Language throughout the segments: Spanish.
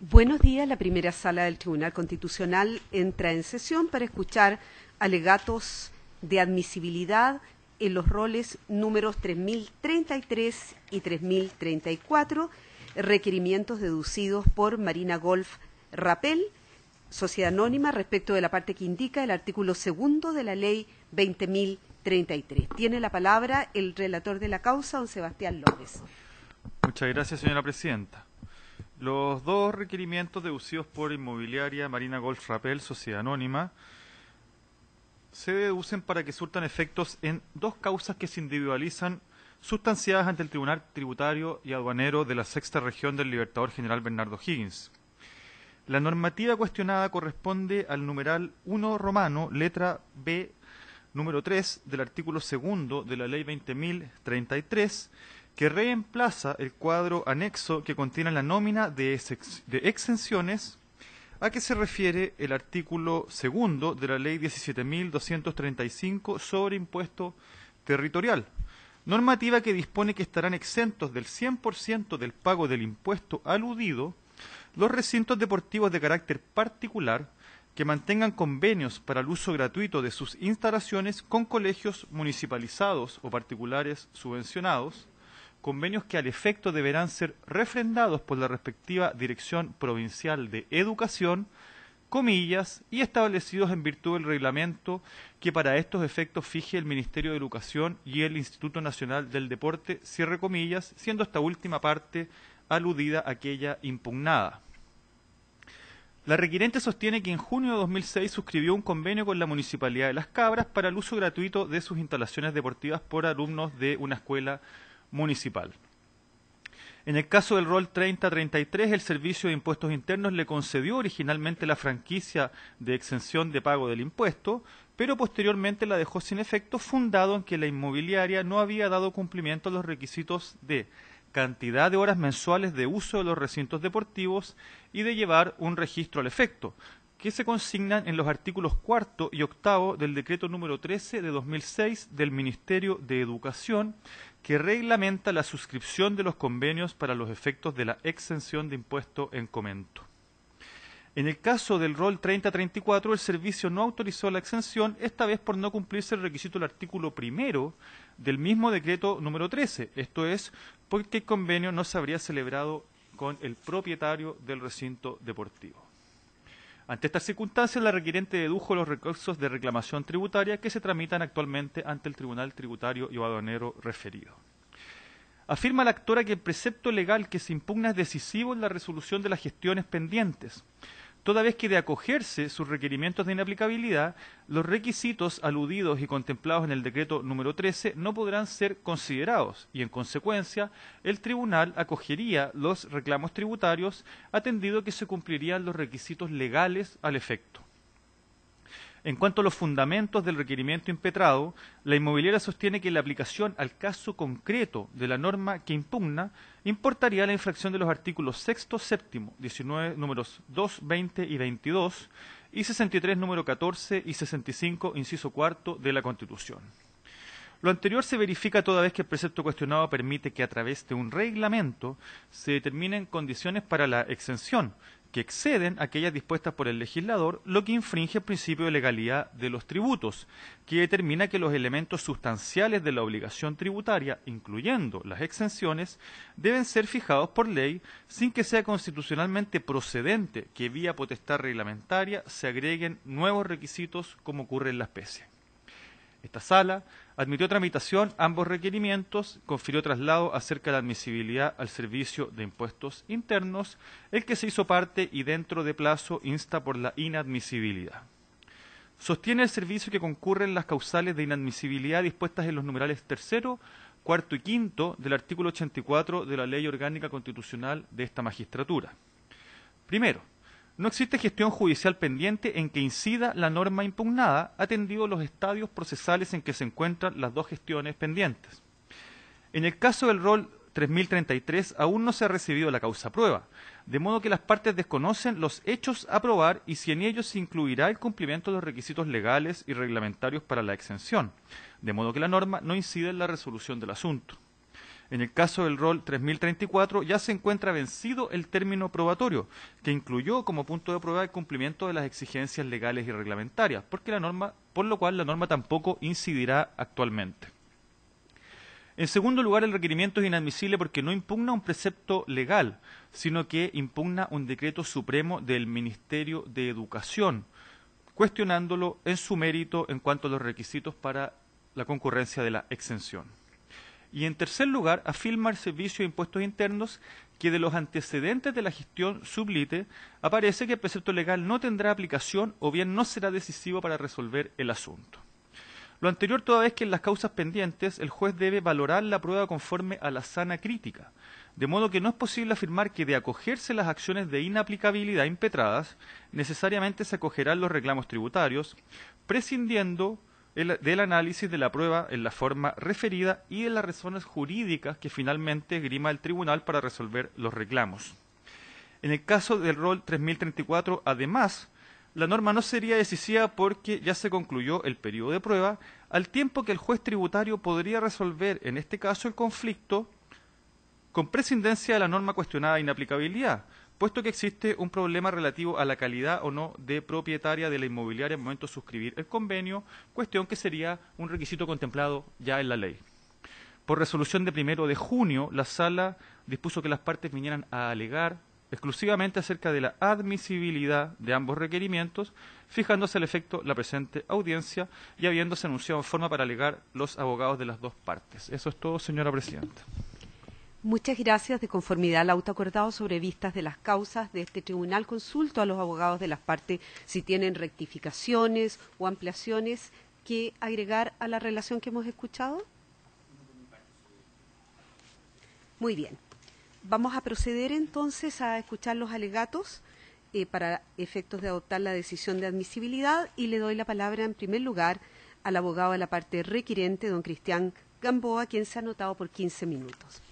Buenos días. La primera sala del Tribunal Constitucional entra en sesión para escuchar alegatos de admisibilidad en los roles números 3033 y 3034, requerimientos deducidos por Marina Golf Rapel, Sociedad Anónima, respecto de la parte que indica el artículo 2 de la Ley 20.033. Tiene la palabra el relator de la causa, don Sebastián López. Muchas gracias, señora presidenta. Los dos requerimientos deducidos por Inmobiliaria Marina Golf Rapel, Sociedad Anónima, se deducen para que surtan efectos en dos causas que se individualizan sustanciadas ante el Tribunal Tributario y Aduanero de la Sexta Región del Libertador General Bernardo Higgins. La normativa cuestionada corresponde al numeral 1 romano, letra B, número 3 del artículo 2 de la Ley 20.033, que reemplaza el cuadro anexo que contiene la nómina de exenciones, a que se refiere el artículo 2 de la Ley 17.235 sobre impuesto territorial, normativa que dispone que estarán exentos del 100% del pago del impuesto aludido los recintos deportivos de carácter particular que mantengan convenios para el uso gratuito de sus instalaciones con colegios municipalizados o particulares subvencionados, convenios que al efecto deberán ser refrendados por la respectiva Dirección Provincial de Educación, comillas, y establecidos en virtud del reglamento que para estos efectos fije el Ministerio de Educación y el Instituto Nacional del Deporte, cierre comillas, siendo esta última parte aludida a aquella impugnada. La requirente sostiene que en junio de 2006 suscribió un convenio con la Municipalidad de Las Cabras para el uso gratuito de sus instalaciones deportivas por alumnos de una escuela municipal. En el caso del rol 3033, el Servicio de Impuestos Internos le concedió originalmente la franquicia de exención de pago del impuesto, pero posteriormente la dejó sin efecto, fundado en que la inmobiliaria no había dado cumplimiento a los requisitos de cantidad de horas mensuales de uso de los recintos deportivos y de llevar un registro al efecto, que se consignan en los artículos 4 y 8 del decreto número 13 de 2006 del Ministerio de Educación, que reglamenta la suscripción de los convenios para los efectos de la exención de impuesto en comento. En el caso del rol 3034, el servicio no autorizó la exención, esta vez por no cumplirse el requisito del artículo 1 del mismo decreto número 13, esto es, porque el convenio no se habría celebrado con el propietario del recinto deportivo. Ante estas circunstancias, la requirente dedujo los recursos de reclamación tributaria que se tramitan actualmente ante el Tribunal Tributario y Aduanero referido. Afirma la actora que el precepto legal que se impugna es decisivo en la resolución de las gestiones pendientes, toda vez que de acogerse sus requerimientos de inaplicabilidad, los requisitos aludidos y contemplados en el decreto número 13 no podrán ser considerados y, en consecuencia, el tribunal acogería los reclamos tributarios atendido que se cumplirían los requisitos legales al efecto. En cuanto a los fundamentos del requerimiento impetrado, la inmobiliaria sostiene que la aplicación al caso concreto de la norma que impugna importaría la infracción de los artículos 6, 7, 19, números 2, 20 y 22, y 63, número 14 y 65, inciso 4 de la Constitución. Lo anterior se verifica toda vez que el precepto cuestionado permite que a través de un reglamento se determinen condiciones para la exención, que exceden aquellas dispuestas por el legislador, lo que infringe el principio de legalidad de los tributos, que determina que los elementos sustanciales de la obligación tributaria, incluyendo las exenciones, deben ser fijados por ley sin que sea constitucionalmente procedente que vía potestad reglamentaria se agreguen nuevos requisitos como ocurre en la especie. Esta sala admitió tramitación ambos requerimientos, confirió traslado acerca de la admisibilidad al Servicio de Impuestos Internos, el que se hizo parte y dentro de plazo insta por la inadmisibilidad. Sostiene el servicio que concurren las causales de inadmisibilidad dispuestas en los numerales 3, 4 y 5 del artículo 84 de la Ley Orgánica Constitucional de esta magistratura. Primero, no existe gestión judicial pendiente en que incida la norma impugnada, atendido los estadios procesales en que se encuentran las dos gestiones pendientes. En el caso del rol 3033 aún no se ha recibido la causa prueba, de modo que las partes desconocen los hechos a probar y si en ellos se incluirá el cumplimiento de los requisitos legales y reglamentarios para la exención, de modo que la norma no incide en la resolución del asunto. En el caso del rol 3034 ya se encuentra vencido el término probatorio, que incluyó como punto de prueba el cumplimiento de las exigencias legales y reglamentarias, por lo cual la norma tampoco incidirá actualmente. En segundo lugar, el requerimiento es inadmisible porque no impugna un precepto legal, sino que impugna un decreto supremo del Ministerio de Educación, cuestionándolo en su mérito en cuanto a los requisitos para la concurrencia de la exención. Y en tercer lugar, afirma el Servicio de Impuestos Internos que de los antecedentes de la gestión sublite aparece que el precepto legal no tendrá aplicación o bien no será decisivo para resolver el asunto. Lo anterior toda vez que en las causas pendientes el juez debe valorar la prueba conforme a la sana crítica, de modo que no es posible afirmar que de acogerse las acciones de inaplicabilidad impetradas, necesariamente se acogerán los reclamos tributarios, prescindiendo del análisis de la prueba en la forma referida y de las razones jurídicas que finalmente esgrima el tribunal para resolver los reclamos. En el caso del rol 3034, además, la norma no sería decisiva porque ya se concluyó el periodo de prueba, al tiempo que el juez tributario podría resolver, en este caso, el conflicto con prescindencia de la norma cuestionada de inaplicabilidad, puesto que existe un problema relativo a la calidad o no de propietaria de la inmobiliaria al momento de suscribir el convenio, cuestión que sería un requisito contemplado ya en la ley. Por resolución de 1 de junio, la Sala dispuso que las partes vinieran a alegar exclusivamente acerca de la admisibilidad de ambos requerimientos, fijándose al efecto la presente audiencia y habiéndose anunciado en forma para alegar los abogados de las dos partes. Eso es todo, señora presidenta. Muchas gracias. De conformidad al auto acordado sobre vistas de las causas de este tribunal, consulto a los abogados de las partes si tienen rectificaciones o ampliaciones que agregar a la relación que hemos escuchado. Muy bien. Vamos a proceder entonces a escuchar los alegatos para efectos de adoptar la decisión de admisibilidad y le doy la palabra en primer lugar al abogado de la parte requirente, don Cristian Gamboa, quien se ha anotado por 15 minutos.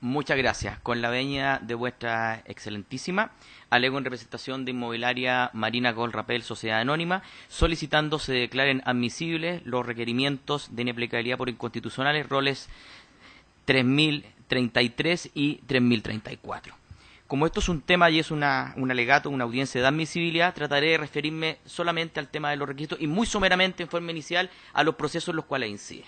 Muchas gracias. Con la venia de vuestra excelentísima, alego en representación de Inmobiliaria Marina Gold Rapel Sociedad Anónima, solicitando se declaren admisibles los requerimientos de inaplicabilidad por inconstitucionales, roles 3033 y 3034. Como esto es un tema y es un alegato, una audiencia de admisibilidad, trataré de referirme solamente al tema de los requisitos y muy someramente en forma inicial a los procesos en los cuales incide.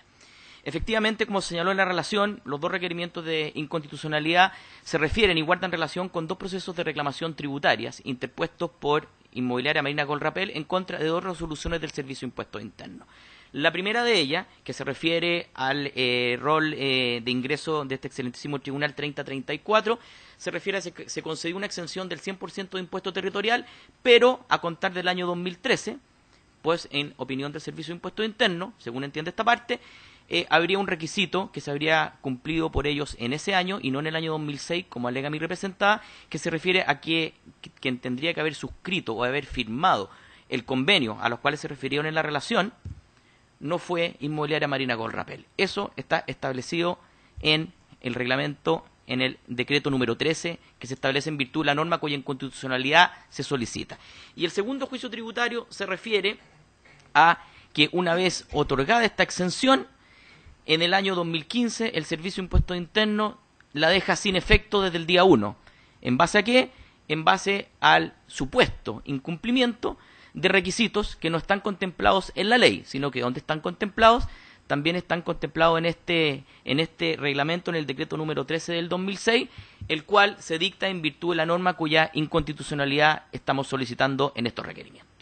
Efectivamente, como se señaló en la relación, los dos requerimientos de inconstitucionalidad se refieren y guardan relación con dos procesos de reclamación tributarias interpuestos por Inmobiliaria Marina Gold Rapel en contra de dos resoluciones del Servicio de Impuestos Internos. La primera de ellas, que se refiere al rol de ingreso de este excelentísimo Tribunal 3034, se refiere a que se concedió una exención del 100% de impuesto territorial, pero a contar del año 2013, pues en opinión del Servicio de Impuestos Internos, según entiende esta parte, habría un requisito que se habría cumplido por ellos en ese año y no en el año 2006, como alega mi representada, que se refiere a que quien tendría que haber suscrito o haber firmado el convenio a los cuales se refirieron en la relación no fue Inmobiliaria Marina Gold Rapel. Eso está establecido en el reglamento, en el decreto número 13, que se establece en virtud de la norma cuya inconstitucionalidad se solicita. Y el segundo juicio tributario se refiere a que una vez otorgada esta exención, en el año 2015 el Servicio de Impuestos Internos la deja sin efecto desde el día 1. ¿En base a qué? En base al supuesto incumplimiento de requisitos que no están contemplados en la ley, sino que donde están contemplados, también están contemplados en este reglamento, en el decreto número 13 del 2006, el cual se dicta en virtud de la norma cuya inconstitucionalidad estamos solicitando en estos requerimientos.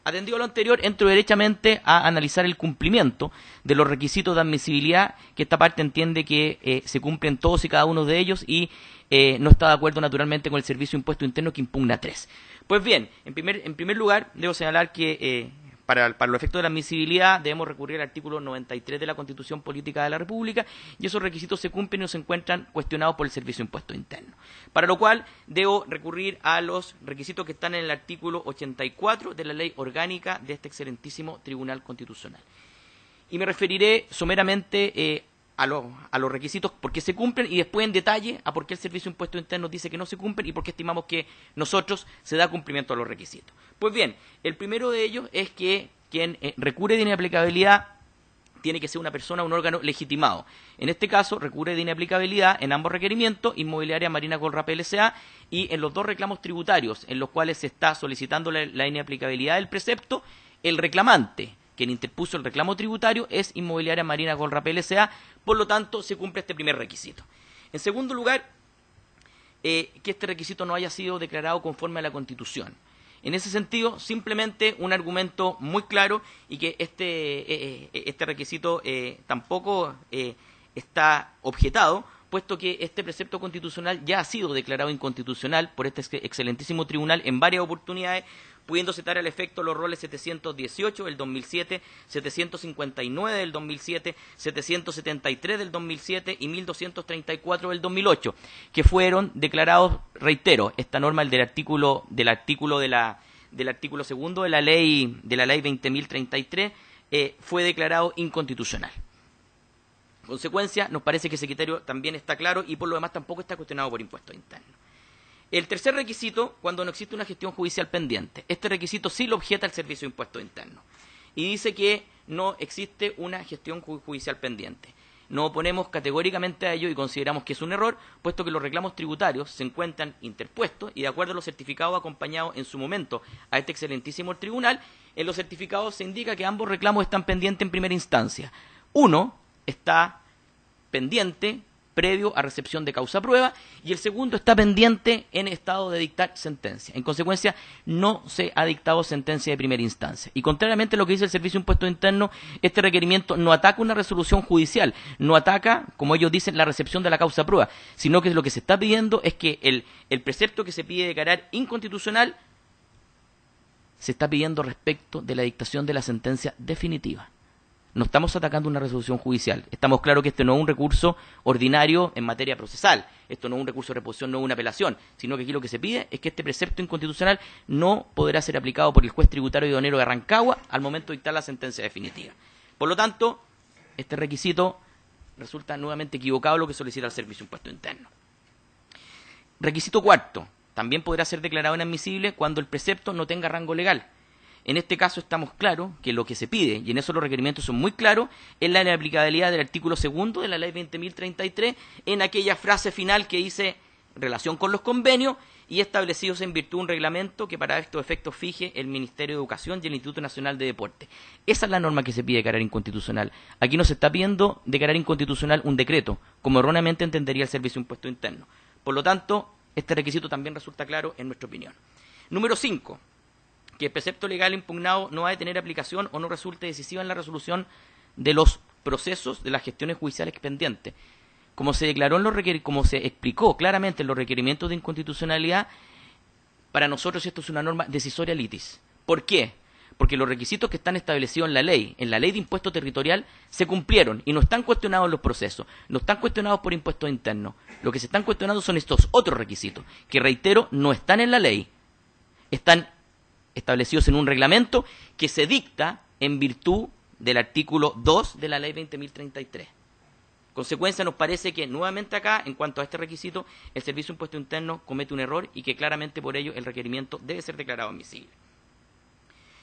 Atendido a lo anterior, entro derechamente a analizar el cumplimiento de los requisitos de admisibilidad, que esta parte entiende que se cumplen todos y cada uno de ellos y no está de acuerdo naturalmente con el Servicio de Impuestos Internos que impugna 3. Pues bien, en primer lugar, debo señalar que para los efectos de la admisibilidad debemos recurrir al artículo 93 de la Constitución Política de la República y esos requisitos se cumplen y no se encuentran cuestionados por el Servicio de Impuestos Internos. Para lo cual debo recurrir a los requisitos que están en el artículo 84 de la Ley Orgánica de este excelentísimo Tribunal Constitucional. Y me referiré someramente a los requisitos por qué se cumplen y después en detalle a por qué el Servicio de Impuestos Internos dice que no se cumplen y por qué estimamos que nosotros se da cumplimiento a los requisitos. Pues bien, el primero de ellos es que quien recurre de inaplicabilidad tiene que ser una persona o un órgano legitimado. En este caso, recurre de inaplicabilidad en ambos requerimientos, Inmobiliaria Marina Colrapel S.A. y en los dos reclamos tributarios en los cuales se está solicitando la inaplicabilidad del precepto, el reclamante, quien interpuso el reclamo tributario, es Inmobiliaria Marina Colrapel S.A., por lo tanto, se cumple este primer requisito. En segundo lugar, que este requisito no haya sido declarado conforme a la Constitución. En ese sentido, simplemente un argumento muy claro y que este requisito tampoco está objetado, puesto que este precepto constitucional ya ha sido declarado inconstitucional por este excelentísimo tribunal en varias oportunidades, pudiendo citar al efecto los roles 718 del 2007, 759 del 2007, 773 del 2007 y 1234 del 2008, que fueron declarados, reitero, esta norma del artículo segundo de la ley 20.033 fue declarado inconstitucional. En consecuencia, nos parece que ese criterio también está claro y por lo demás tampoco está cuestionado por impuestos internos. El tercer requisito, cuando no existe una gestión judicial pendiente. Este requisito sí lo objeta el Servicio de Impuestos Internos y dice que no existe una gestión judicial pendiente. Nos oponemos categóricamente a ello y consideramos que es un error, puesto que los reclamos tributarios se encuentran interpuestos y de acuerdo a los certificados acompañados en su momento a este excelentísimo tribunal, en los certificados se indica que ambos reclamos están pendientes en primera instancia. Uno está pendiente previo a recepción de causa prueba y el segundo está pendiente en estado de dictar sentencia. En consecuencia, no se ha dictado sentencia de primera instancia. Y contrariamente a lo que dice el Servicio de Impuestos Internos, este requerimiento no ataca una resolución judicial, no ataca, como ellos dicen, la recepción de la causa prueba, sino que lo que se está pidiendo es que el precepto que se pide declarar inconstitucional se está pidiendo respecto de la dictación de la sentencia definitiva. No estamos atacando una resolución judicial. Estamos claros que este no es un recurso ordinario en materia procesal. Esto no es un recurso de reposición, no es una apelación, sino que aquí lo que se pide es que este precepto inconstitucional no podrá ser aplicado por el juez tributario idóneo de Rancagua al momento de dictar la sentencia definitiva. Por lo tanto, este requisito resulta nuevamente equivocado lo que solicita el Servicio de Impuestos Internos. Requisito cuarto. También podrá ser declarado inadmisible cuando el precepto no tenga rango legal. En este caso estamos claros que lo que se pide, y en eso los requerimientos son muy claros, es la inaplicabilidad del artículo segundo de la ley 20.033 en aquella frase final que dice relación con los convenios y establecidos en virtud de un reglamento que para estos efectos fije el Ministerio de Educación y el Instituto Nacional de Deporte. Esa es la norma que se pide declarar inconstitucional. Aquí no se está pidiendo declarar inconstitucional un decreto, como erróneamente entendería el Servicio de Impuestos Internos. Por lo tanto, este requisito también resulta claro en nuestra opinión. Número 5. Que el precepto legal impugnado no ha de tener aplicación o no resulte decisiva en la resolución de los procesos de las gestiones judiciales pendientes. Como se declaró como se explicó claramente en los requerimientos de inconstitucionalidad, para nosotros esto es una norma decisoria litis. ¿Por qué? Porque los requisitos que están establecidos en la ley de impuesto territorial, se cumplieron y no están cuestionados los procesos, no están cuestionados por impuestos internos. Lo que se están cuestionando son estos otros requisitos, que reitero, no están en la ley, están establecidos en un reglamento que se dicta en virtud del artículo 2 de la ley 20.033. Consecuencia, nos parece que nuevamente acá, en cuanto a este requisito, el Servicio de Impuestos Internos comete un error y que claramente por ello el requerimiento debe ser declarado admisible.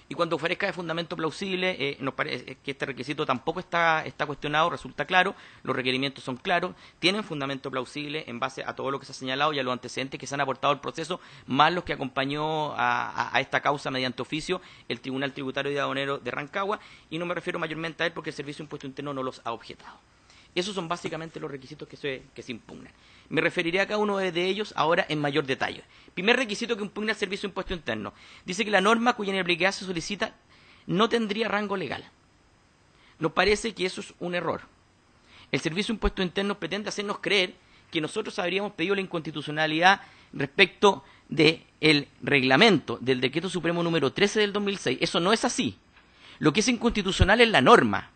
Y cuando ofrezca de fundamento plausible, nos parece que este requisito tampoco está cuestionado, resulta claro, los requerimientos son claros, tienen fundamento plausible en base a todo lo que se ha señalado y a los antecedentes que se han aportado al proceso, más los que acompañó a esta causa mediante oficio el Tribunal Tributario y Aduanero de Rancagua, y no me refiero mayormente a él porque el Servicio de Impuestos Internos no los ha objetado. Esos son básicamente los requisitos que se impugnan. Me referiré a cada uno de ellos ahora en mayor detalle. Primer requisito que impugna el Servicio de Impuestos Internos. Dice que la norma cuya inaplicabilidad se solicita no tendría rango legal. Nos parece que eso es un error. El Servicio de Impuestos Internos pretende hacernos creer que nosotros habríamos pedido la inconstitucionalidad respecto del reglamento del Decreto Supremo número 13 del 2006. Eso no es así. Lo que es inconstitucional es la norma.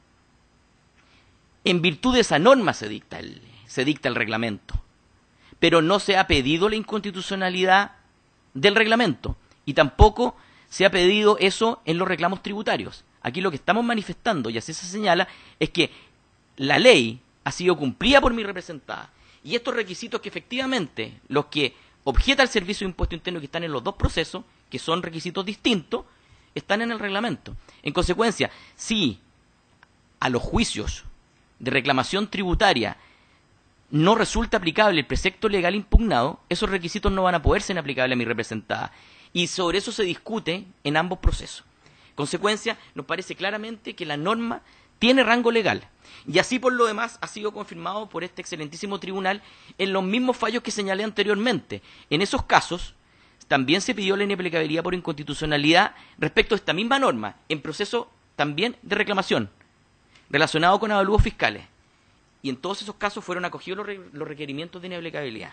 En virtud de esa norma se dicta el reglamento, pero no se ha pedido la inconstitucionalidad del reglamento y tampoco se ha pedido eso en los reclamos tributarios. Aquí lo que estamos manifestando, y así se señala, es que la ley ha sido cumplida por mi representada y estos requisitos que efectivamente los que objeta el Servicio de Impuestos Internos que están en los dos procesos, que son requisitos distintos, están en el reglamento. En consecuencia, si a los juicios de reclamación tributaria no resulta aplicable el precepto legal impugnado, esos requisitos no van a poder ser aplicables a mi representada. Y sobre eso se discute en ambos procesos. En consecuencia, nos parece claramente que la norma tiene rango legal. Y así, por lo demás, ha sido confirmado por este excelentísimo tribunal en los mismos fallos que señalé anteriormente. En esos casos, también se pidió la inaplicabilidad por inconstitucionalidad respecto a esta misma norma, en proceso también de reclamación, relacionado con avalúos fiscales. Y en todos esos casos fueron acogidos los requerimientos de inaplicabilidad.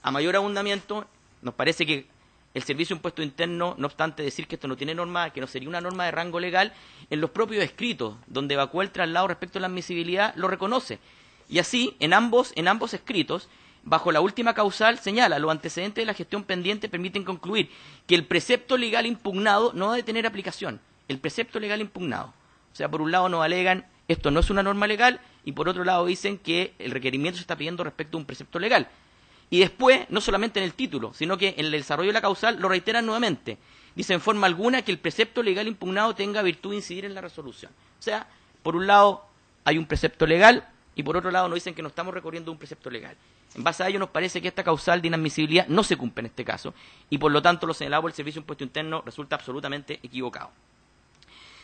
A mayor abundamiento, nos parece que el Servicio de Impuesto Interno, no obstante decir que esto no tiene norma, que no sería una norma de rango legal, en los propios escritos, donde evacuó el traslado respecto a la admisibilidad, lo reconoce. Y así, en ambos escritos, bajo la última causal, señala, los antecedentes de la gestión pendiente permiten concluir que el precepto legal impugnado no ha de tener aplicación. El precepto legal impugnado. O sea, por un lado nos alegan, esto no es una norma legal, y por otro lado dicen que el requerimiento se está pidiendo respecto a un precepto legal. Y después, no solamente en el título, sino que en el desarrollo de la causal lo reiteran nuevamente. Dice en forma alguna que el precepto legal impugnado tenga virtud de incidir en la resolución. O sea, por un lado hay un precepto legal y por otro lado nos dicen que no estamos recorriendo un precepto legal. En base a ello nos parece que esta causal de inadmisibilidad no se cumple en este caso y por lo tanto lo señalado por el Servicio de Impuesto Interno resulta absolutamente equivocado.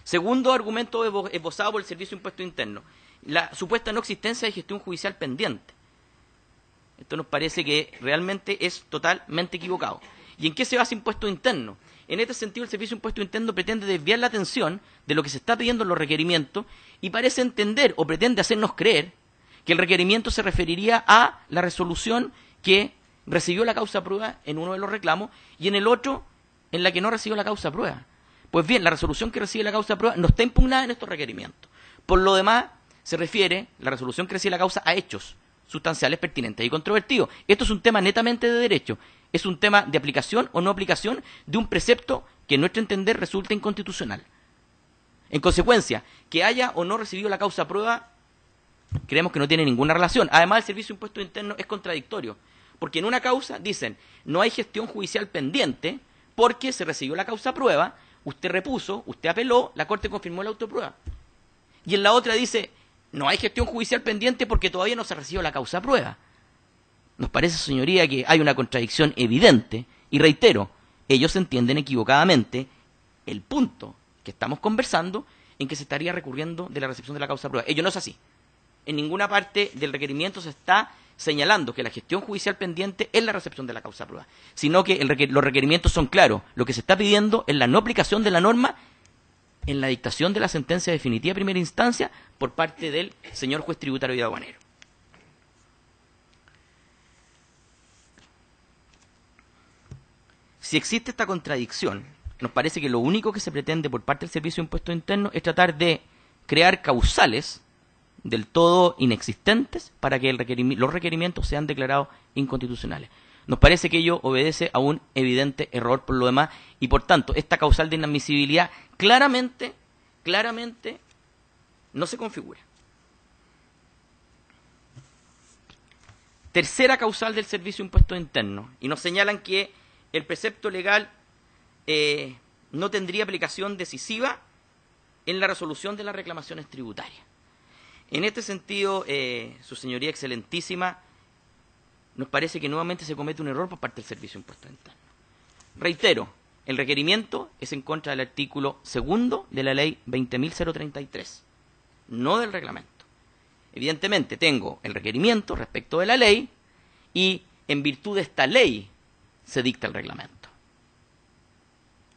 Segundo argumento esbozado por el Servicio de Impuesto Interno, la supuesta no existencia de gestión judicial pendiente. Esto nos parece que realmente es totalmente equivocado. ¿Y en qué se basa Impuesto Interno? En este sentido, el Servicio de Impuesto Interno pretende desviar la atención de lo que se está pidiendo en los requerimientos y parece entender o pretende hacernos creer que el requerimiento se referiría a la resolución que recibió la causa prueba en uno de los reclamos y en el otro en la que no recibió la causa prueba. Pues bien, la resolución que recibe la causa prueba no está impugnada en estos requerimientos. Por lo demás, se refiere la resolución que recibe la causa a hechos sustanciales pertinentes y controvertidos. Esto es un tema netamente de derecho. Es un tema de aplicación o no aplicación de un precepto que, en nuestro entender, resulta inconstitucional. En consecuencia, que haya o no recibido la causa prueba, creemos que no tiene ninguna relación. Además, el Servicio de Impuesto Interno es contradictorio, porque en una causa dicen no hay gestión judicial pendiente porque se recibió la causa prueba, usted repuso, usted apeló, la Corte confirmó la autoprueba. Y en la otra dice no hay gestión judicial pendiente porque todavía no se recibió la causa prueba. Nos parece, señoría, que hay una contradicción evidente y reitero, ellos entienden equivocadamente el punto que estamos conversando en que se estaría recurriendo de la recepción de la causa prueba. Ello no es así. En ninguna parte del requerimiento se está señalando que la gestión judicial pendiente es la recepción de la causa prueba, sino que los requerimientos son claros. Lo que se está pidiendo es la no aplicación de la norma en la dictación de la sentencia definitiva de primera instancia por parte del señor juez tributario y aduanero. Si existe esta contradicción, nos parece que lo único que se pretende por parte del Servicio de Impuesto Interno es tratar de crear causales del todo inexistentes para que los requerimientos sean declarados inconstitucionales. Nos parece que ello obedece a un evidente error por lo demás y por tanto esta causal de inadmisibilidad claramente no se configura. Tercera causal del Servicio de Impuesto Interno y nos señalan que el precepto legal no tendría aplicación decisiva en la resolución de las reclamaciones tributarias. En este sentido, su señoría excelentísima, nos parece que nuevamente se comete un error por parte del Servicio de Impuesto Interno. Reitero, el requerimiento es en contra del artículo 2 de la ley 20.033, no del reglamento. Evidentemente tengo el requerimiento respecto de la ley y en virtud de esta ley se dicta el reglamento.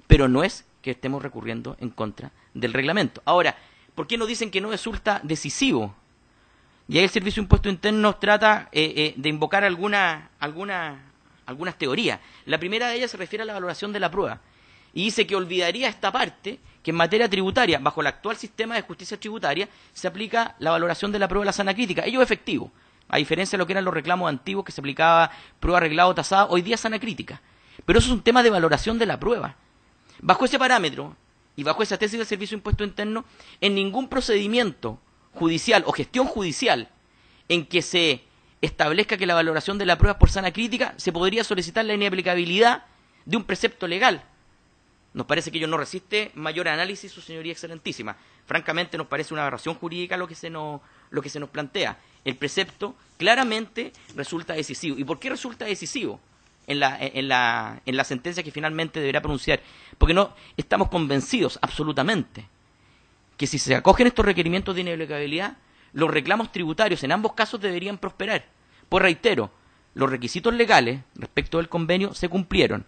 Pero no es que estemos recurriendo en contra del reglamento. Ahora, ¿por qué nos dicen que no resulta decisivo? Y ahí el Servicio de Impuesto Interno trata de invocar algunas teorías. La primera de ellas se refiere a la valoración de la prueba. Y dice que olvidaría esta parte que en materia tributaria, bajo el actual sistema de justicia tributaria, se aplica la valoración de la prueba de la sana crítica. Ello es efectivo. A diferencia de lo que eran los reclamos antiguos que se aplicaba prueba arreglada o tasada, hoy día sana crítica. Pero eso es un tema de valoración de la prueba. Bajo ese parámetro y bajo esa tesis del Servicio de Impuesto Interno, en ningún procedimiento judicial o gestión judicial en que se establezca que la valoración de la prueba es por sana crítica, se podría solicitar la inaplicabilidad de un precepto legal. Nos parece que ello no resiste mayor análisis, su señoría excelentísima. Francamente nos parece una aberración jurídica lo que se nos plantea. El precepto claramente resulta decisivo. ¿Y por qué resulta decisivo en la sentencia que finalmente deberá pronunciar? Porque no estamos convencidos absolutamente que si se acogen estos requerimientos de inaplicabilidad, los reclamos tributarios en ambos casos deberían prosperar. Pues reitero, los requisitos legales respecto del convenio se cumplieron.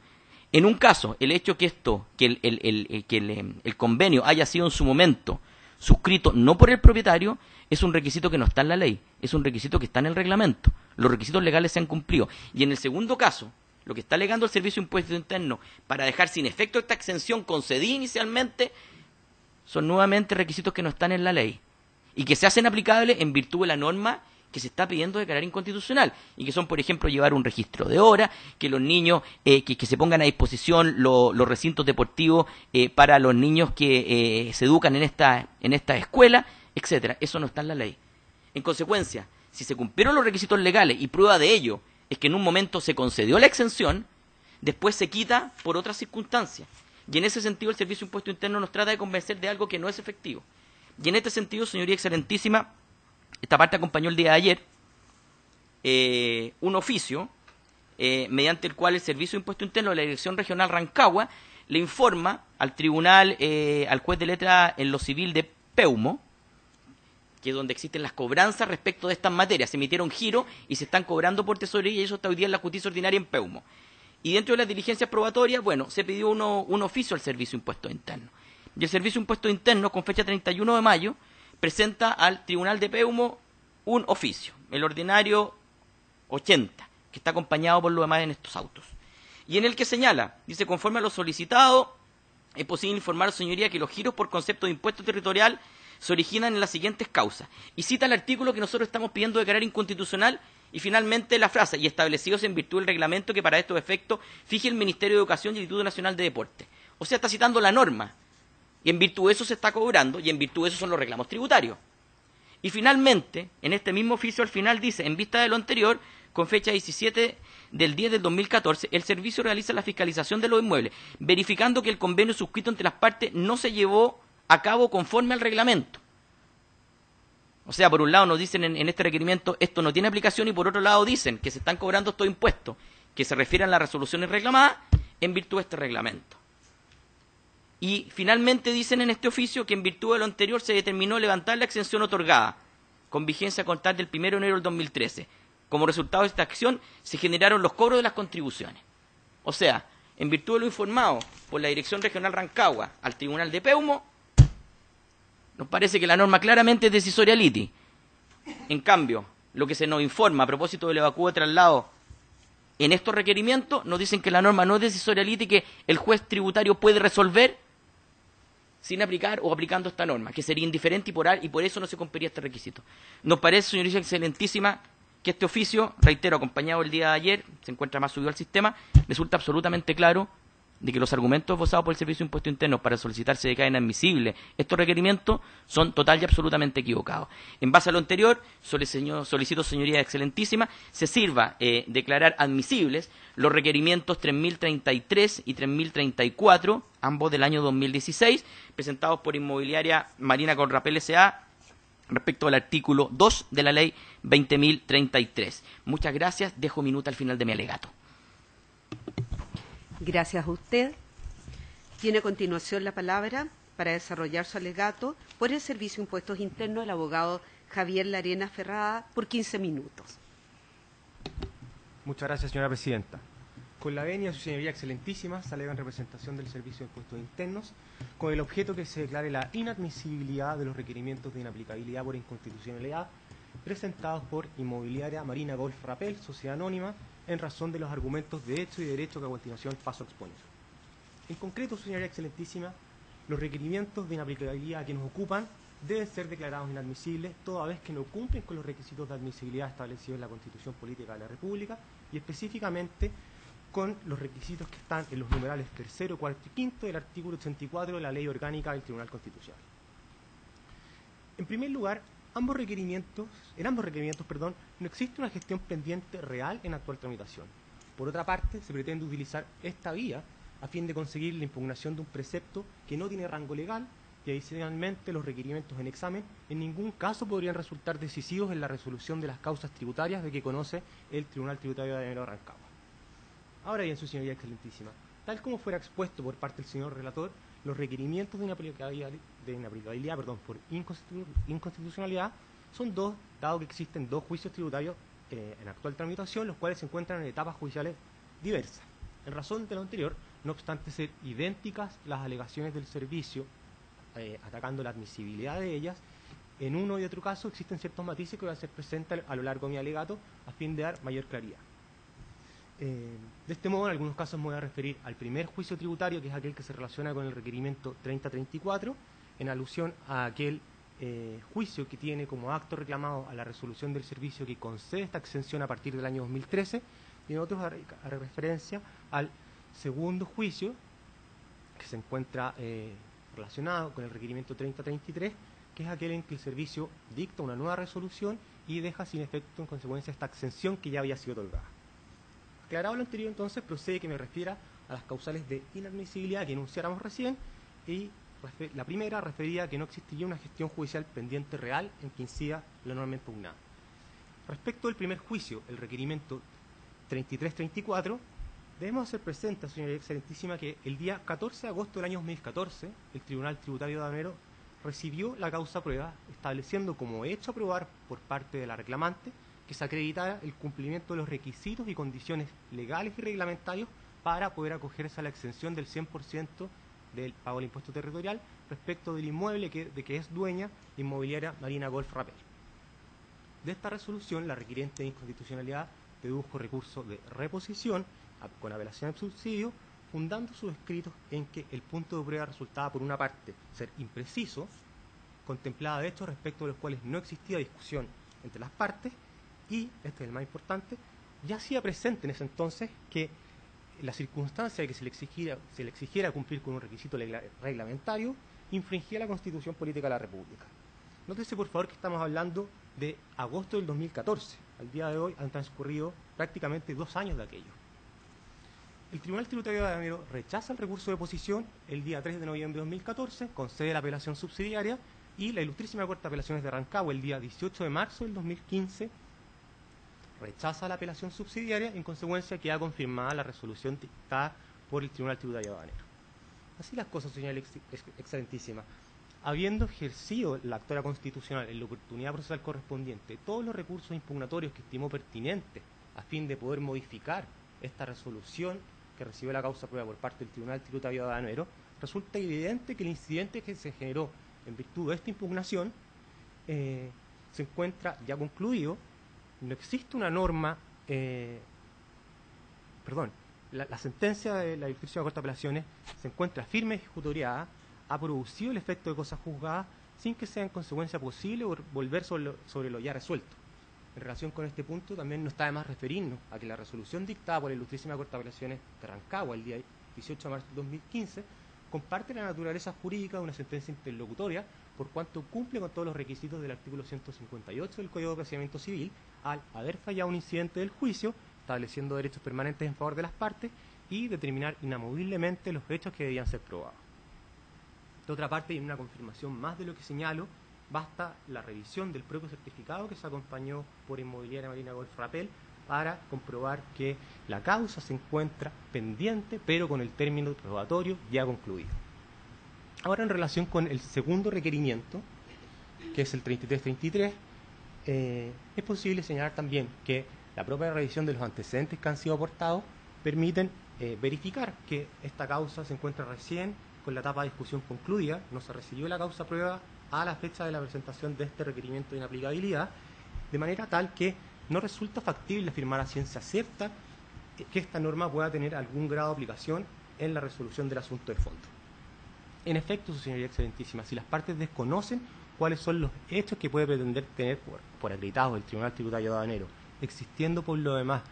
En un caso, el hecho que el convenio haya sido en su momento suscrito no por el propietario es un requisito que no está en la ley, es un requisito que está en el reglamento. Los requisitos legales se han cumplido. Y en el segundo caso, lo que está alegando el Servicio de Impuestos Internos para dejar sin efecto esta exención concedida inicialmente son nuevamente requisitos que no están en la ley y que se hacen aplicables en virtud de la norma que se está pidiendo declarar inconstitucional, y que son, por ejemplo, llevar un registro de horas, que los niños, que se pongan a disposición los recintos deportivos para los niños que se educan en esta escuela, etcétera. Eso no está en la ley. En consecuencia, si se cumplieron los requisitos legales, y prueba de ello es que en un momento se concedió la exención, después se quita por otras circunstancias. Y en ese sentido el Servicio de Impuesto Interno nos trata de convencer de algo que no es efectivo. Y en este sentido, señoría excelentísima, esta parte acompañó el día de ayer un oficio mediante el cual el Servicio de Impuesto Interno de la Dirección Regional Rancagua le informa al tribunal, al juez de letra en lo civil de Peumo, que es donde existen las cobranzas respecto de estas materias. Se emitieron giros y se están cobrando por tesorería, y eso está hoy día en la justicia ordinaria en Peumo. Y dentro de las diligencias probatorias, bueno, se pidió un oficio al Servicio de Impuestos Internos. Y el Servicio de Impuestos Internos, con fecha 31 de mayo, presenta al Tribunal de Peumo un oficio, el ordinario 80, que está acompañado por lo demás en estos autos. Y en el que señala, dice, conforme a lo solicitado, es posible informar a su señoría que los giros por concepto de impuesto territorial se originan en las siguientes causas. Y cita el artículo que nosotros estamos pidiendo declarar inconstitucional, y finalmente la frase, y establecidos en virtud del reglamento que para estos efectos fije el Ministerio de Educación y el Instituto Nacional de Deporte. O sea, está citando la norma. Y en virtud de eso se está cobrando, y en virtud de eso son los reclamos tributarios. Y finalmente, en este mismo oficio al final dice, en vista de lo anterior, con fecha 17 del 10 del 2014, el servicio realiza la fiscalización de los inmuebles, verificando que el convenio suscrito entre las partes no se llevó a cabo conforme al reglamento. O sea, por un lado nos dicen en este requerimiento esto no tiene aplicación, y por otro lado dicen que se están cobrando estos impuestos que se refieren a las resoluciones reclamadas en virtud de este reglamento. Y finalmente dicen en este oficio que en virtud de lo anterior se determinó levantar la exención otorgada, con vigencia a contar del 1 de enero del 2013. Como resultado de esta acción se generaron los cobros de las contribuciones. O sea, en virtud de lo informado por la Dirección Regional Rancagua al Tribunal de Peumo, nos parece que la norma claramente es decisoria liti. En cambio, lo que se nos informa a propósito del evacuo de traslado en estos requerimientos, nos dicen que la norma no es decisoria liti, que el juez tributario puede resolver sin aplicar o aplicando esta norma, que sería indiferente, y por eso no se cumpliría este requisito. Nos parece, señoría excelentísima, que este oficio, reitero, acompañado el día de ayer, se encuentra más subido al sistema, resulta absolutamente claro de que los argumentos esbozados por el Servicio de Impuestos Internos para solicitar se declaren inadmisibles estos requerimientos son total y absolutamente equivocados. En base a lo anterior, solicito, señoría excelentísima, se sirva declarar admisibles los requerimientos 3033 y 3034, ambos del año 2016, presentados por Inmobiliaria Marina Colrapel S.A., respecto al artículo 2 de la ley 20.033. Muchas gracias. Dejo minuto al final de mi alegato. Gracias a usted. Tiene a continuación la palabra para desarrollar su alegato por el Servicio de Impuestos Internos el abogado Javier Larena Ferrada por 15 minutos. Muchas gracias, señora presidenta. Con la venia de su señoría excelentísima, se alega en representación del Servicio de Impuestos Internos con el objeto que se declare la inadmisibilidad de los requerimientos de inaplicabilidad por inconstitucionalidad presentados por Inmobiliaria Marina Golf Rapel, Sociedad Anónima, en razón de los argumentos de hecho y derecho que a continuación paso a exponer. En concreto, su señoría excelentísima, los requerimientos de inaplicabilidad que nos ocupan deben ser declarados inadmisibles toda vez que no cumplen con los requisitos de admisibilidad establecidos en la Constitución Política de la República, y específicamente con los requisitos que están en los numerales 3º, 4º y 5º del artículo 84 de la Ley Orgánica del Tribunal Constitucional. En primer lugar, en ambos requerimientos, no existe una gestión pendiente real en actual tramitación. Por otra parte, se pretende utilizar esta vía a fin de conseguir la impugnación de un precepto que no tiene rango legal, y adicionalmente los requerimientos en examen en ningún caso podrían resultar decisivos en la resolución de las causas tributarias de que conoce el Tribunal Tributario de Adanero Rancagua. Ahora bien, su señoría excelentísima, tal como fuera expuesto por parte del señor relator, los requerimientos de inaplicabilidad por inconstitucionalidad son dos, dado que existen dos juicios tributarios en actual tramitación, los cuales se encuentran en etapas judiciales diversas. En razón de lo anterior, no obstante ser idénticas las alegaciones del servicio, atacando la admisibilidad de ellas, en uno y otro caso existen ciertos matices que voy a hacer presente a lo largo de mi alegato a fin de dar mayor claridad. De este modo, en algunos casos me voy a referir al primer juicio tributario, que es aquel que se relaciona con el requerimiento 3034, en alusión a aquel juicio que tiene como acto reclamado a la resolución del servicio que concede esta exención a partir del año 2013, y en otros a referencia al segundo juicio, que se encuentra relacionado con el requerimiento 3033, que es aquel en que el servicio dicta una nueva resolución y deja sin efecto en consecuencia esta exención que ya había sido otorgada. Aclarado lo anterior, entonces, procede que me refiera a las causales de inadmisibilidad que enunciáramos recién, y la primera refería a que no existiría una gestión judicial pendiente real en que incida la norma impugnada. Respecto del primer juicio, el requerimiento 3334, debemos hacer presente, señoría excelentísima, que el día 14 de agosto del año 2014, el Tribunal Tributario de Adanero recibió la causa prueba, estableciendo como hecho a probar por parte de la reclamante que se acreditara el cumplimiento de los requisitos y condiciones legales y reglamentarios para poder acogerse a la exención del 100% del pago del impuesto territorial respecto del inmueble de que es dueña la inmobiliaria Marina Golf Rapel. De esta resolución, la requiriente de inconstitucionalidad dedujo recurso de reposición con apelación al subsidio, fundando sus escritos en que el punto de prueba resultaba, por una parte, ser impreciso, contemplaba de hechos respecto de los cuales no existía discusión entre las partes, y, este es el más importante, ya hacía presente en ese entonces que la circunstancia de que se le exigiera cumplir con un requisito reglamentario infringía la Constitución Política de la República. Nótese, por favor, que estamos hablando de agosto del 2014. Al día de hoy han transcurrido prácticamente 2 años de aquello. El Tribunal Tributario de Adanero rechaza el recurso de oposición el día 3 de noviembre de 2014, concede la apelación subsidiaria, y la Ilustrísima Corte de Apelaciones de Rancagua el día 18 de marzo del 2015 rechaza la apelación subsidiaria, en consecuencia queda confirmada la resolución dictada por el Tribunal Tributario de Adanero. Así las cosas, señora excelentísima. Habiendo ejercido la actora constitucional en la oportunidad procesal correspondiente todos los recursos impugnatorios que estimó pertinentes a fin de poder modificar esta resolución que recibió la causa prueba por parte del Tribunal Tributario de Adanero, resulta evidente que el incidente que se generó en virtud de esta impugnación se encuentra ya concluido. No existe una norma, la sentencia de la Ilustrísima Corte de Apelaciones se encuentra firme y ejecutoriada, ha producido el efecto de cosas juzgadas sin que sea en consecuencia posible volver sobre lo ya resuelto. En relación con este punto, también no está de más referirnos a que la resolución dictada por la Ilustrísima Corte de Apelaciones de Rancagua el día 18 de marzo de 2015 comparte la naturaleza jurídica de una sentencia interlocutoria, por cuanto cumple con todos los requisitos del artículo 158 del Código de Procedimiento Civil, al haber fallado un incidente del juicio, estableciendo derechos permanentes en favor de las partes y determinar inamoviblemente los hechos que debían ser probados. De otra parte, y en una confirmación más de lo que señalo, basta la revisión del propio certificado que se acompañó por Inmobiliaria Marina Golf Rapel para comprobar que la causa se encuentra pendiente, pero con el término probatorio ya concluido. Ahora, en relación con el segundo requerimiento, que es el 3333, es posible señalar también que la propia revisión de los antecedentes que han sido aportados permiten verificar que esta causa se encuentra recién con la etapa de discusión concluida, no se recibió la causa prueba a la fecha de la presentación de este requerimiento de inaplicabilidad, de manera tal que no resulta factible afirmar a ciencia cierta que esta norma pueda tener algún grado de aplicación en la resolución del asunto de fondo. En efecto, su señoría excelentísima, si las partes desconocen cuáles son los hechos que puede pretender tener por acreditados el Tribunal Tributario de Adanero, existiendo por lo demás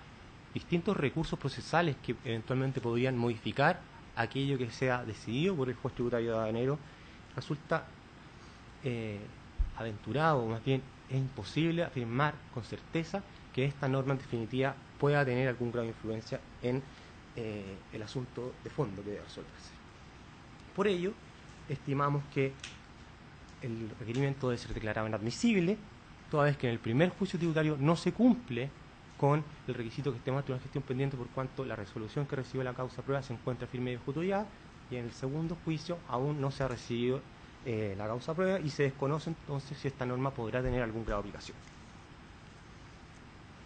distintos recursos procesales que eventualmente podrían modificar aquello que sea decidido por el juez tributario de Adanero, resulta aventurado, o más bien es imposible afirmar con certeza que esta norma en definitiva pueda tener algún grado de influencia en el asunto de fondo que debe resolverse. Por ello, estimamos que el requerimiento debe ser declarado inadmisible, toda vez que en el primer juicio tributario no se cumple con el requisito que esté más de una gestión pendiente, por cuanto la resolución que recibió la causa prueba se encuentra firme y de autoridad, y en el segundo juicio aún no se ha recibido la causa prueba y se desconoce entonces si esta norma podrá tener algún grado de aplicación.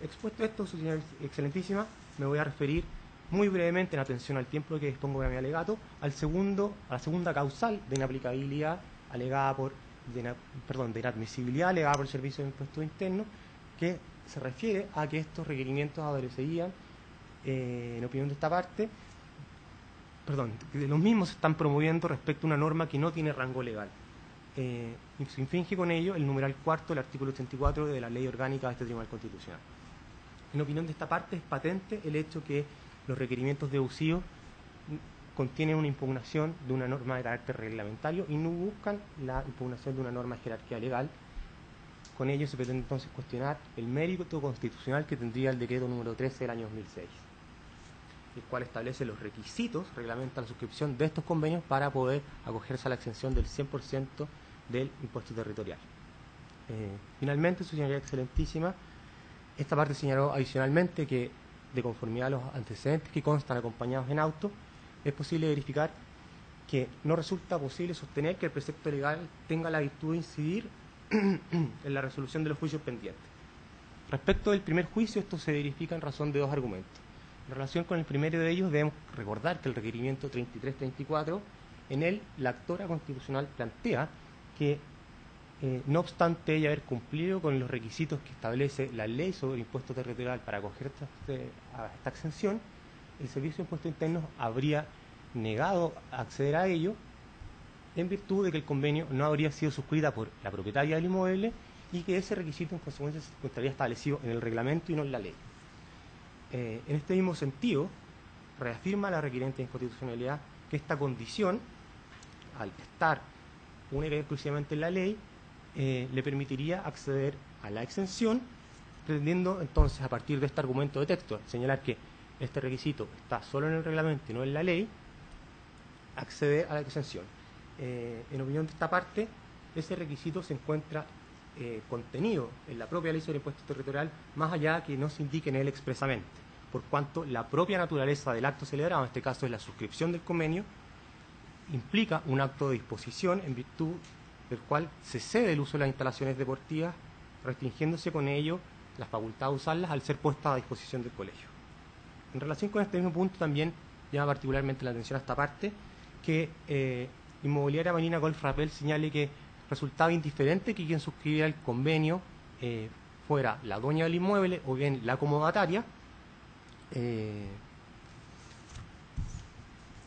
Expuesto esto, su señora excelentísima, me voy a referir muy brevemente, en atención al tiempo que dispongo de mi alegato, a la segunda causal de inaplicabilidad alegada de inadmisibilidad alegada por el Servicio de Impuestos Internos, que se refiere a que estos requerimientos adolecerían, en opinión de esta parte, que los mismos se están promoviendo respecto a una norma que no tiene rango legal. Y se infringe con ello el numeral cuarto del artículo 84 de la Ley Orgánica de este Tribunal Constitucional. En opinión de esta parte, es patente el hecho que los requerimientos deducidos contienen una impugnación de una norma de carácter reglamentario y no buscan la impugnación de una norma de jerarquía legal. Con ello se pretende entonces cuestionar el mérito constitucional que tendría el decreto número 13 del año 2006, el cual establece los requisitos, reglamenta la suscripción de estos convenios para poder acogerse a la exención del 100% del impuesto territorial. Finalmente, su señoría excelentísima, esta parte señaló adicionalmente que, de conformidad a los antecedentes que constan acompañados en auto, es posible verificar que no resulta posible sostener que el precepto legal tenga la virtud de incidir en la resolución de los juicios pendientes. Respecto del primer juicio, esto se verifica en razón de dos argumentos. En relación con el primero de ellos, debemos recordar que el requerimiento 3334, en él la actora constitucional plantea que, no obstante ella haber cumplido con los requisitos que establece la ley sobre el impuesto territorial para acogerse a esta exención, el Servicio de Impuestos Internos habría negado acceder a ello en virtud de que el convenio no habría sido suscrita por la propietaria del inmueble y que ese requisito en consecuencia se encontraría establecido en el reglamento y no en la ley. En este mismo sentido, reafirma la requerente de inconstitucionalidad que esta condición, al estar única y exclusivamente en la ley, le permitiría acceder a la exención, pretendiendo entonces, a partir de este argumento de texto, señalar que este requisito está solo en el reglamento y no en la ley, acceder a la exención. En opinión de esta parte, ese requisito se encuentra contenido en la propia ley sobre impuesto territorial, más allá que no se indique en él expresamente, por cuanto la propia naturaleza del acto celebrado, en este caso es la suscripción del convenio, implica un acto de disposición en virtud del cual se cede el uso de las instalaciones deportivas, restringiéndose con ello la facultad de usarlas al ser puestas a disposición del colegio. En relación con este mismo punto también llama particularmente la atención a esta parte, que Inmobiliaria Marina Golf Rappel señale que resultaba indiferente que quien suscribiera el convenio fuera la dueña del inmueble o bien la acomodataria,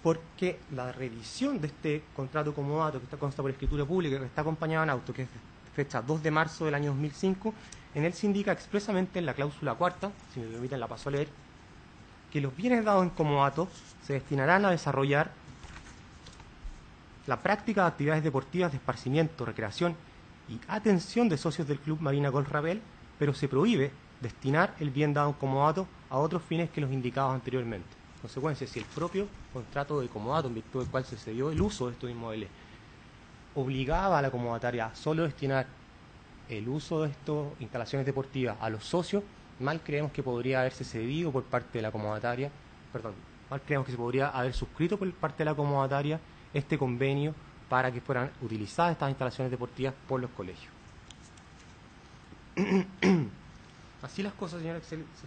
porque la revisión de este contrato comodato que consta por escritura pública, que está acompañado en auto, que es de fecha 2 de marzo del año 2005, en él se indica expresamente en la cláusula cuarta, si me permiten la paso a leer, que los bienes dados en comodato se destinarán a desarrollar la práctica de actividades deportivas de esparcimiento, recreación y atención de socios del Club Marina Golf Rappel, pero se prohíbe destinar el bien dado en comodato a otros fines que los indicados anteriormente. En consecuencia, si el propio contrato de comodato, en virtud del cual se cedió el uso de estos inmuebles, obligaba a la comodataria a solo destinar el uso de estas instalaciones deportivas a los socios, mal creemos que podría haberse cedido por parte de la comodataria, mal creemos que se podría haber suscrito por parte de la comodataria este convenio para que fueran utilizadas estas instalaciones deportivas por los colegios. Así las cosas,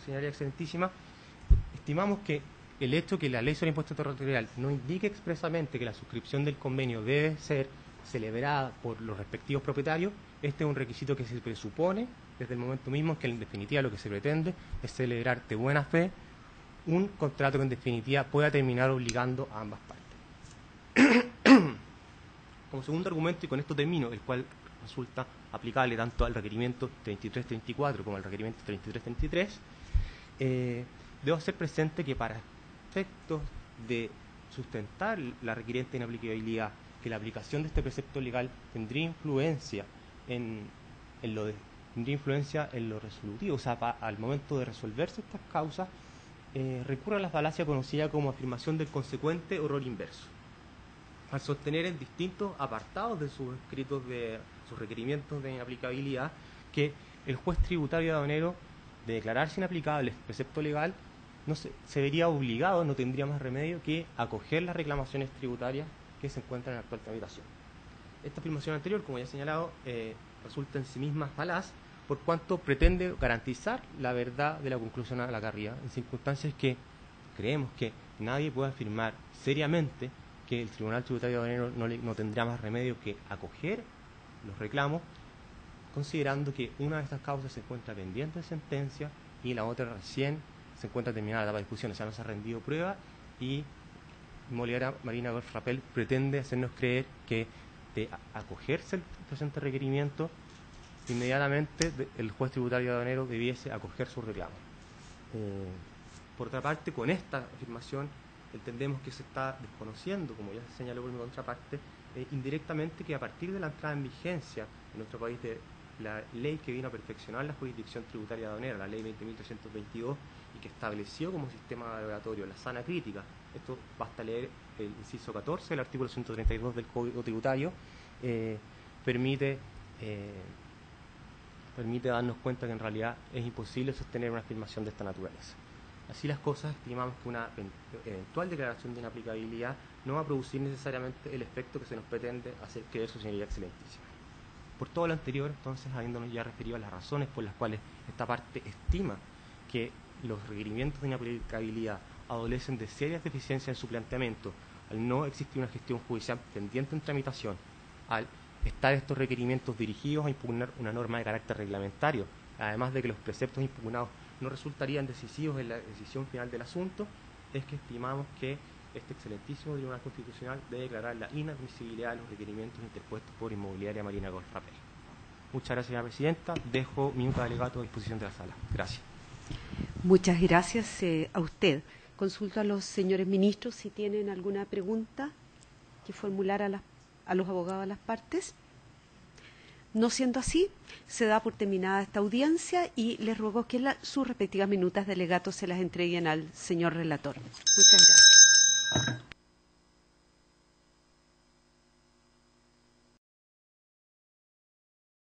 señoría excelentísima, estimamos que el hecho que la ley sobre impuesto territorial no indique expresamente que la suscripción del convenio debe ser celebrada por los respectivos propietarios, este es un requisito que se presupone desde el momento mismo en que en definitiva lo que se pretende es celebrar de buena fe un contrato que en definitiva pueda terminar obligando a ambas partes. Como segundo argumento, y con esto termino, el cual resulta aplicable tanto al requerimiento 3334 como al requerimiento 3333, debo hacer presente que para efectos de sustentar la requerente inaplicabilidad, que la aplicación de este precepto legal tendría influencia en lo resolutivo, o sea, al momento de resolverse estas causas, recurre a la falacia conocida como afirmación del consecuente o rol inverso, al sostener en distintos apartados de sus escritos de sus requerimientos de inaplicabilidad que el juez tributario aduanero, de declararse inaplicable el precepto legal, se vería obligado, no tendría más remedio que acoger las reclamaciones tributarias que se encuentran en actual tramitación. Esta afirmación anterior, como ya he señalado, resulta en sí misma falaz, por cuanto pretende garantizar la verdad de la conclusión a la carrera, en circunstancias que creemos que nadie puede afirmar seriamente que el Tribunal Tributario Aduanero no tendrá más remedio que acoger los reclamos, considerando que una de estas causas se encuentra pendiente de sentencia y la otra recién se encuentra terminada la etapa de discusión, o sea, no se ha rendido prueba, y Inmobiliaria Marina Golf Rappel pretende hacernos creer que de acogerse el presente requerimiento, inmediatamente el juez tributario aduanero debiese acoger su reclamo. Por otra parte, con esta afirmación entendemos que se está desconociendo, como ya se señaló por mi contraparte, indirectamente, que a partir de la entrada en vigencia en nuestro país de la ley que vino a perfeccionar la jurisdicción tributaria aduanera, la ley 20.322, y que estableció como sistema derogatorio la sana crítica, esto basta leer el inciso 14 del artículo 132 del Código Tributario, permite darnos cuenta que en realidad es imposible sostener una afirmación de esta naturaleza. Así las cosas, estimamos que una eventual declaración de inaplicabilidad no va a producir necesariamente el efecto que se nos pretende hacer creer su señoría excelentísima. Por todo lo anterior, entonces, habiéndonos ya referido a las razones por las cuales esta parte estima que los requerimientos de inaplicabilidad adolecen de serias deficiencias en su planteamiento, al no existir una gestión judicial pendiente en tramitación, al estar estos requerimientos dirigidos a impugnar una norma de carácter reglamentario, además de que los preceptos impugnados no resultarían decisivos en la decisión final del asunto, es que estimamos que este excelentísimo Tribunal Constitucional debe declarar la inadmisibilidad de los requerimientos interpuestos por Inmobiliaria Marina Golf Rappel. Muchas gracias, señora presidenta. Dejo mi nota de alegato a disposición de la sala. Gracias. Muchas gracias a usted. Consulto a los señores ministros si tienen alguna pregunta que formular a los abogados de las partes. No siendo así, se da por terminada esta audiencia y les ruego que sus respectivas minutas de alegato se las entreguen al señor relator. Muchas gracias.